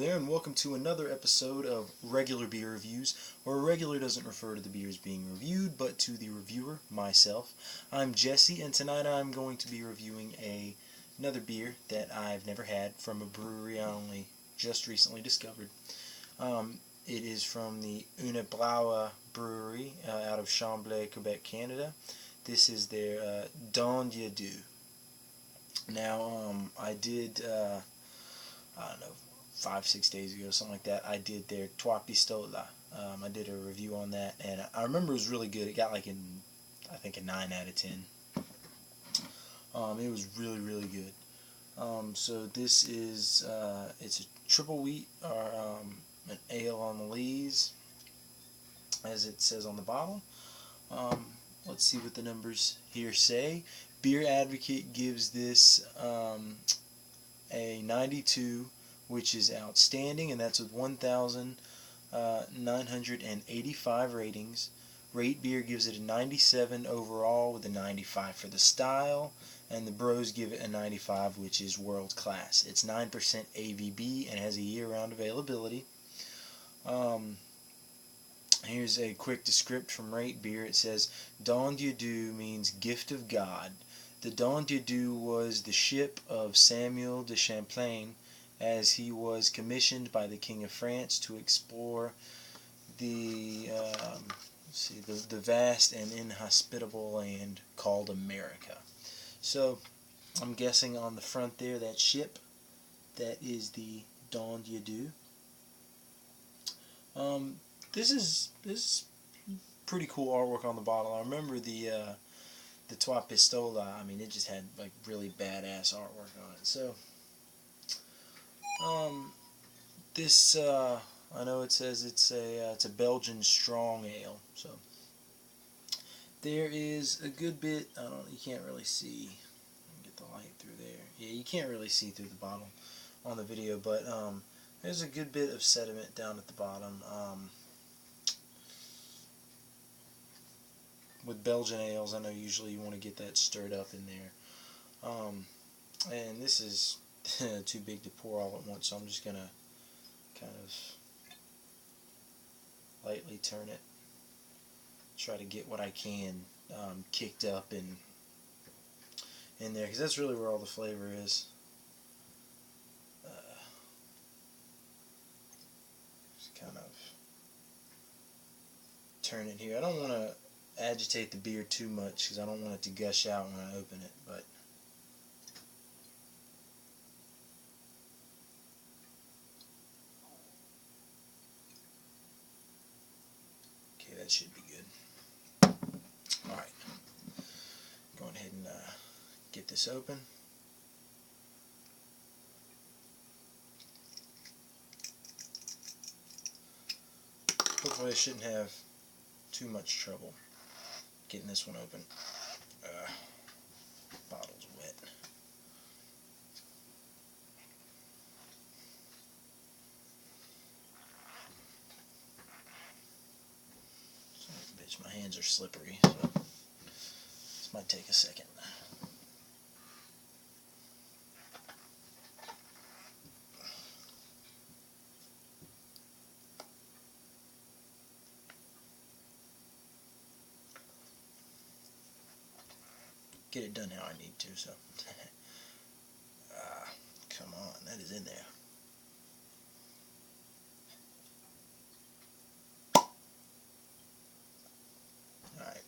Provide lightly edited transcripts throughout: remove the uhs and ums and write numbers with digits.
there, and welcome to another episode of Regular Beer Reviews, where regular doesn't refer to the beers being reviewed, but to the reviewer, myself. I'm Jesse, and tonight I'm going to be reviewing another beer that I've never had from a brewery I only just recently discovered. It is from the Unibroue Brewery out of Chambly, Quebec, Canada. This is their Dieu. Now, I did, I don't know, 5-6 days ago, something like that, I did their Trois Pistoles. I did a review on that, and I remember it was really good. It got like I think a 9 out of 10. It was really, really good. So this is, it's a triple wheat, or an ale on the lees, as it says on the bottle. Let's see what the numbers here say. Beer Advocate gives this a 92, which is outstanding, and that's with 1,985 ratings. Rate Beer gives it a 97 overall with a 95 for the style, and the Bros give it a 95, which is world class. It's 9% ABV and has a year-round availability. Here's a quick descript from Rate Beer. It says, Dieu means gift of God. The Dieu was the ship of Samuel de Champlain, as he was commissioned by the King of France to explore the vast and inhospitable land called America. So, I'm guessing on the front there, that ship, that is the Dieu. This is pretty cool artwork on the bottle. I remember the Trois Pistoles. I mean, it just had like really badass artwork on it. So, this I know it says it's a Belgian strong ale. So there is a good bit. You can't really see. Get the light through there. Yeah, you can't really see through the bottle on the video, but there's a good bit of sediment down at the bottom. With Belgian ales, I know usually you want to get that stirred up in there. And this is too big to pour all at once, so I'm just going to kind of lightly turn it. Try to get what I can kicked up in there, because that's really where all the flavor is. Just kind of turn it here. I don't want to agitate the beer too much because I don't want it to gush out when I open it, but okay, that should be good. Alright, going ahead and get this open. Hopefully I shouldn't have too much trouble getting this one open. Bottle's wet. Son of a bitch, my hands are slippery, so this might take a second. Get it done how I need to, so. Come on, that is in there. Alright.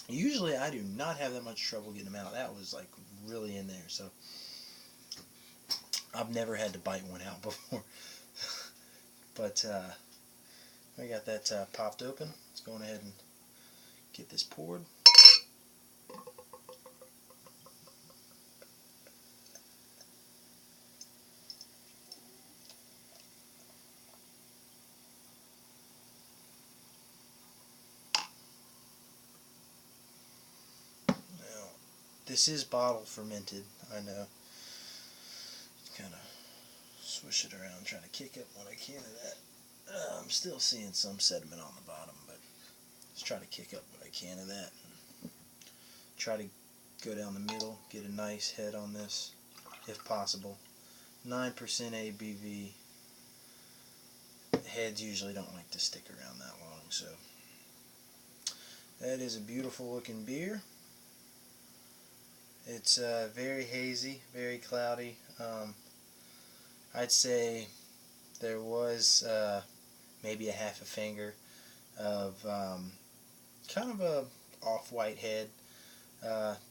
Usually I do not have that much trouble getting them out. That was like really in there, so. I've never had to bite one out before. But I got that popped open. Let's go ahead and get this poured. This is bottle fermented, I know. Kind of swish it around, trying to kick up what I can of that. I'm still seeing some sediment on the bottom, but just try to kick up what I can of that. And try to go down the middle, get a nice head on this, if possible. 9% ABV. heads usually don't like to stick around that long. So that is a beautiful looking beer. It's very hazy, very cloudy. I'd say there was maybe a half a finger of kind of a off-white head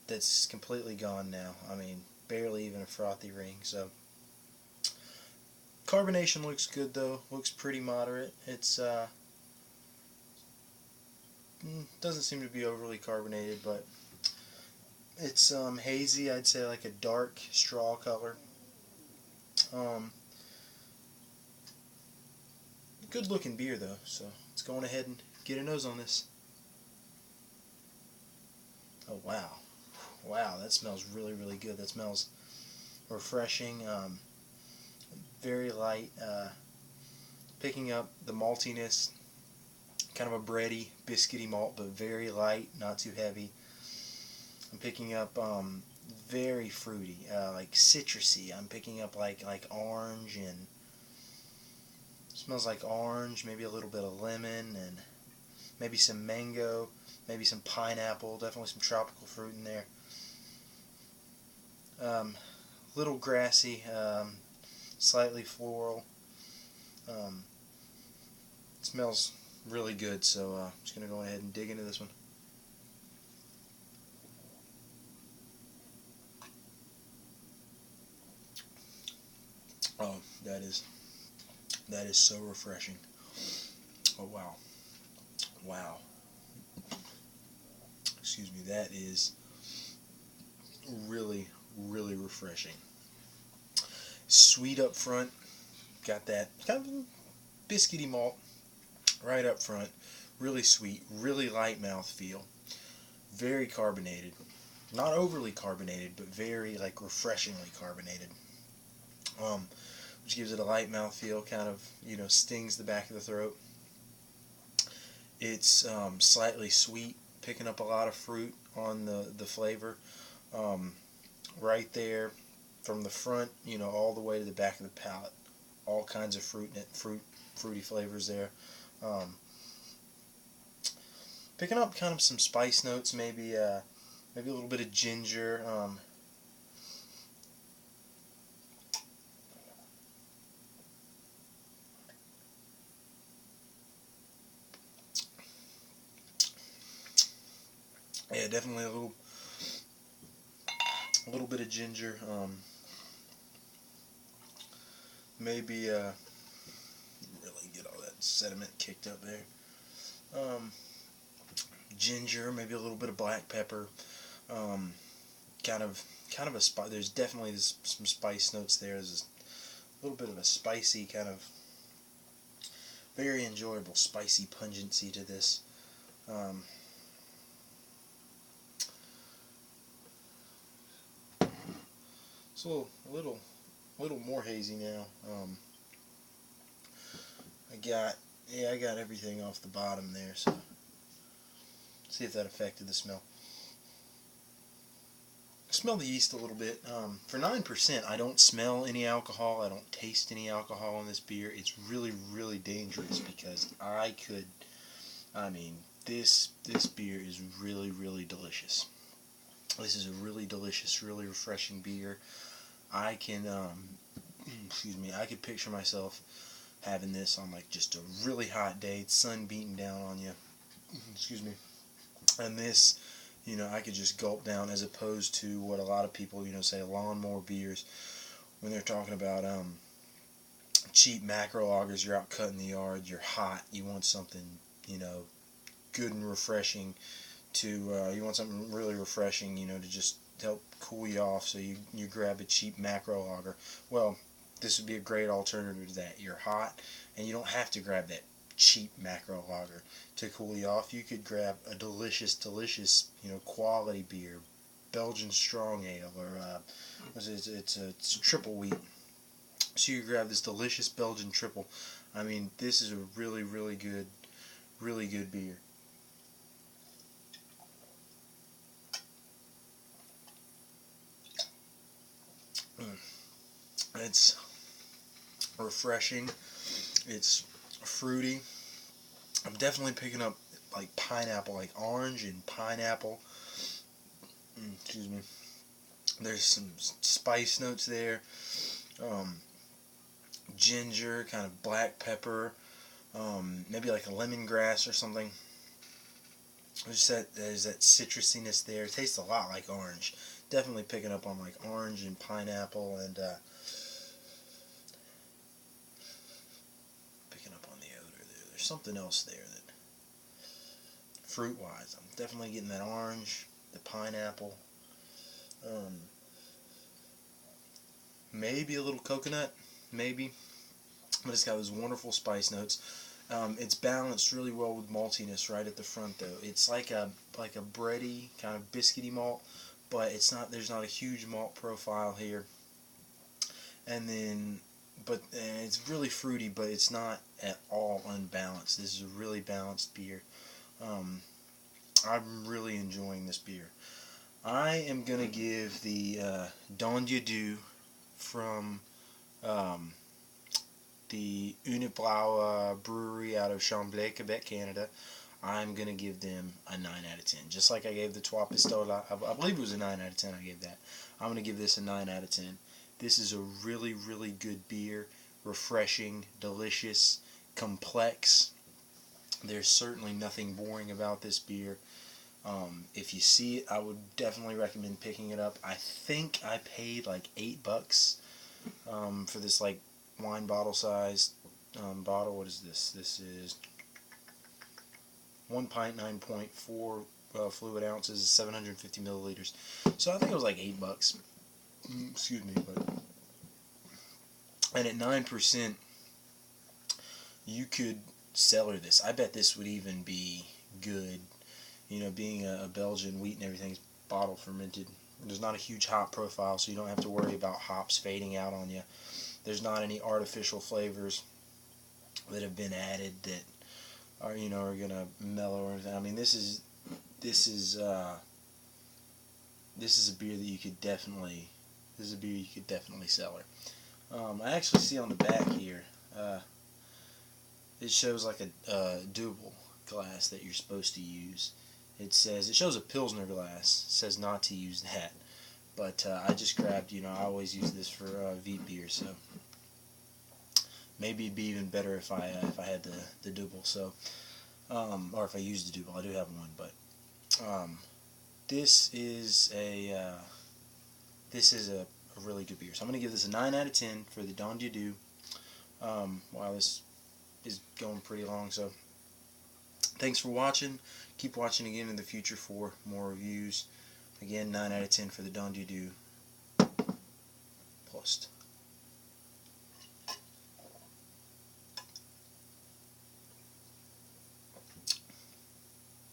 that's completely gone now. I mean, barely even a frothy ring. So carbonation looks good though. Looks pretty moderate. It's doesn't seem to be overly carbonated, but it's hazy. I'd say like a dark straw color. Good looking beer though, so let's go on ahead and get a nose on this. Oh wow, wow, that smells really, really good. That smells refreshing, very light, picking up the maltiness, kind of a bready, biscuity malt, but very light, not too heavy. I'm picking up very fruity, like citrusy. I'm picking up like orange, and smells like orange, maybe a little bit of lemon, and maybe some mango, maybe some pineapple, definitely some tropical fruit in there. Little grassy, slightly floral. Smells really good, so I'm just going to go ahead and dig into this one. Oh, that is so refreshing. Oh wow. Wow. Excuse me, that is really, really refreshing. Sweet up front, got that kind of biscuity malt right up front. Really sweet, really light mouthfeel. Very carbonated. Not overly carbonated, but very like refreshingly carbonated. Which gives it a light mouthfeel, kind of, you know, stings the back of the throat. It's slightly sweet, picking up a lot of fruit on the flavor. Right there from the front, you know, all the way to the back of the palate. All kinds of fruity flavors there. Picking up kind of some spice notes, maybe a little bit of ginger. Yeah, definitely a little bit of ginger. Maybe really get all that sediment kicked up there. Ginger, maybe a little bit of black pepper. Kind of a spice. There's definitely some spice notes there. There's a little bit of a spicy kind of very enjoyable spicy pungency to this. It's a little more hazy now. I got everything off the bottom there, so see if that affected the smell. Smell the yeast a little bit. For 9%, I don't smell any alcohol. I don't taste any alcohol in this beer. It's really, really dangerous because this beer is really, really delicious. This is a really delicious, really refreshing beer. I can, excuse me, I could picture myself having this on like just a really hot day, sun beating down on you. Excuse me. And this, you know, I could just gulp down, as opposed to what a lot of people, you know, say lawnmower beers when they're talking about cheap macro lagers. You're out cutting the yard, you're hot, you want something, you know, good and refreshing you want something really refreshing, you know, to just help cool you off, so you grab a cheap macro lager. Well, this would be a great alternative to that. You're hot, and you don't have to grab that cheap macro lager to cool you off. You could grab a delicious, you know, quality beer, Belgian strong ale, or it's a triple wheat. So you grab this delicious Belgian triple. I mean, this is a really, really good beer. It's refreshing. It's fruity. I'm definitely picking up like pineapple, like orange and pineapple. Excuse me. There's some spice notes there. Ginger, kind of black pepper, maybe like a lemongrass or something. There's that citrusiness there. It tastes a lot like orange. Definitely picking up on like orange and pineapple, and picking up on the odor there. There's something else there that, fruit-wise, I'm definitely getting that orange, the pineapple, maybe a little coconut, maybe, but it's got those wonderful spice notes. It's balanced really well with maltiness right at the front, though. It's like a bready kind of biscuity malt, but it's not. There's not a huge malt profile here. And then, and it's really fruity, but it's not at all unbalanced. This is a really balanced beer. I'm really enjoying this beer. I am gonna give the Dieu from the Unibroue Brewery out of Chambly, Quebec, Canada. I'm going to give them a 9 out of 10. Just like I gave the Trois Pistoles, I believe it was a 9 out of 10 I gave that. I'm going to give this a 9 out of 10. This is a really, really good beer. Refreshing, delicious, complex. There's certainly nothing boring about this beer. If you see it, I would definitely recommend picking it up. I think I paid like $8 for this like wine bottle size bottle. What is this? This is 1 pint, 9.4 fluid ounces, 750 milliliters. So I think it was like $8. Excuse me, but and at 9%, you could cellar this. I bet this would even be good. You know, being a Belgian, wheat and everything's bottle fermented. There's not a huge hop profile, so you don't have to worry about hops fading out on you. There's not any artificial flavors that have been added that are are gonna mellow or anything. I mean, this is a beer that you could definitely cellar. I actually see on the back here, it shows like a double glass that you're supposed to use. It shows a Pilsner glass. It says not to use that. But I just grabbed, I always use this for wheat beer, so maybe it'd be even better if I had the double. So, or if I used the double. I do have one, but this is a really good beer. So I'm gonna give this a 9 out of 10 for the Dieu. Wow, this is going pretty long. So thanks for watching. Keep watching again in the future for more reviews. Again, 9 out of 10 for the Dieu. Prost.